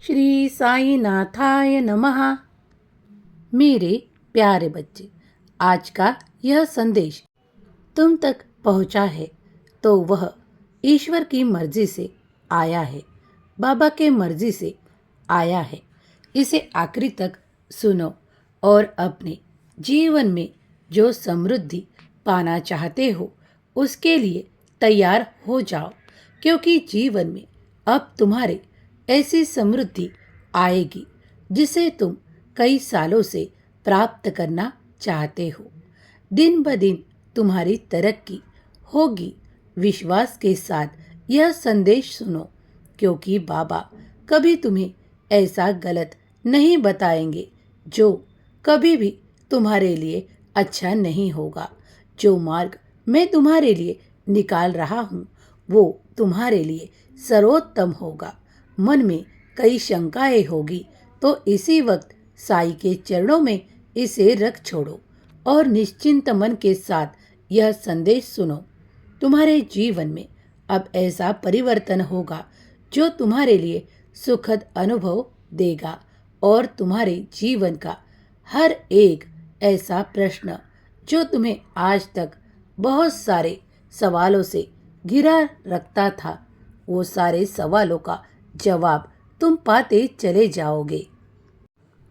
श्री साई नाथाय नमः। मेरे प्यारे बच्चे, आज का यह संदेश तुम तक पहुंचा है तो वह ईश्वर की मर्जी से आया है, बाबा के मर्जी से आया है। इसे आखिरी तक सुनो और अपने जीवन में जो समृद्धि पाना चाहते हो उसके लिए तैयार हो जाओ, क्योंकि जीवन में अब तुम्हारे ऐसी समृद्धि आएगी जिसे तुम कई सालों से प्राप्त करना चाहते हो। दिन ब दिन तुम्हारी तरक्की होगी। विश्वास के साथ यह संदेश सुनो, क्योंकि बाबा कभी तुम्हें ऐसा गलत नहीं बताएंगे जो कभी भी तुम्हारे लिए अच्छा नहीं होगा। जो मार्ग मैं तुम्हारे लिए निकाल रहा हूँ वो तुम्हारे लिए सर्वोत्तम होगा। मन में कई शंकाएं होगी तो इसी वक्त साई के चरणों में इसे रख छोड़ो और निश्चिंत मन के साथ यह संदेश सुनो। तुम्हारे जीवन में अब ऐसा परिवर्तन होगा जो तुम्हारे लिए सुखद अनुभव देगा और तुम्हारे जीवन का हर एक ऐसा प्रश्न जो तुम्हें आज तक बहुत सारे सवालों से घिरा रखता था, वो सारे सवालों का जवाब तुम पाते चले जाओगे।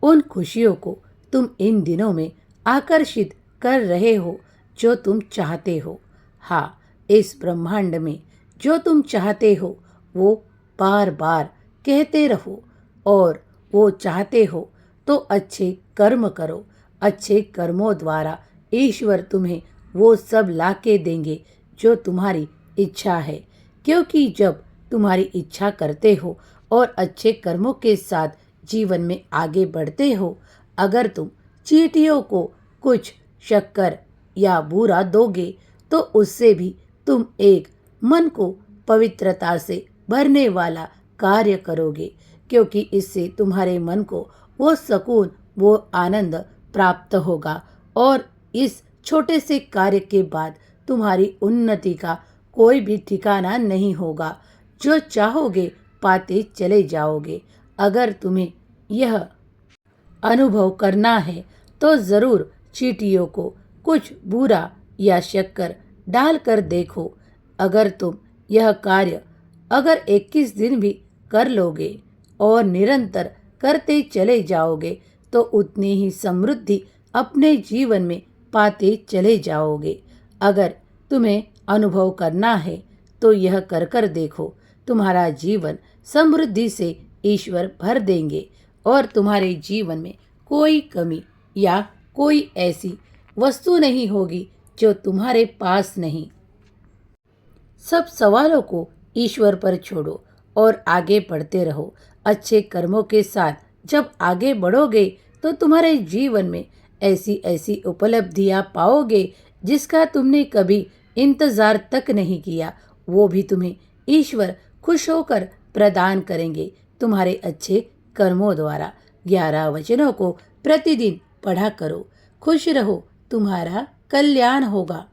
उन खुशियों को तुम इन दिनों में आकर्षित कर रहे हो जो तुम चाहते हो। हाँ, इस ब्रह्मांड में जो तुम चाहते हो वो बार बार कहते रहो, और वो चाहते हो तो अच्छे कर्म करो। अच्छे कर्मों द्वारा ईश्वर तुम्हें वो सब लाके देंगे जो तुम्हारी इच्छा है, क्योंकि जब तुम्हारी इच्छा करते हो और अच्छे कर्मों के साथ जीवन में आगे बढ़ते हो, अगर तुम चींटियों को कुछ शक्कर या बूरा दोगे तो उससे भी तुम एक मन को पवित्रता से भरने वाला कार्य करोगे, क्योंकि इससे तुम्हारे मन को वो सुकून, वो आनंद प्राप्त होगा और इस छोटे से कार्य के बाद तुम्हारी उन्नति का कोई भी ठिकाना नहीं होगा। जो चाहोगे पाते चले जाओगे। अगर तुम्हें यह अनुभव करना है तो ज़रूर चींटियों को कुछ बुरा या शक्कर डालकर देखो। अगर तुम यह कार्य अगर 21 दिन भी कर लोगे और निरंतर करते चले जाओगे तो उतनी ही समृद्धि अपने जीवन में पाते चले जाओगे। अगर तुम्हें अनुभव करना है तो यह कर कर देखो। तुम्हारा जीवन समृद्धि से ईश्वर भर देंगे और तुम्हारे जीवन में कोई कमी या कोई ऐसी वस्तु नहीं होगी जो तुम्हारे पास नहीं। सब सवालों को ईश्वर पर छोड़ो और आगे बढ़ते रहो। अच्छे कर्मों के साथ जब आगे बढ़ोगे तो तुम्हारे जीवन में ऐसी ऐसी उपलब्धियां पाओगे जिसका तुमने कभी इंतजार तक नहीं किया। वो भी तुम्हें ईश्वर खुश होकर प्रदान करेंगे तुम्हारे अच्छे कर्मों द्वारा। 11 वचनों को प्रतिदिन पढ़ा करो। खुश रहो, तुम्हारा कल्याण होगा।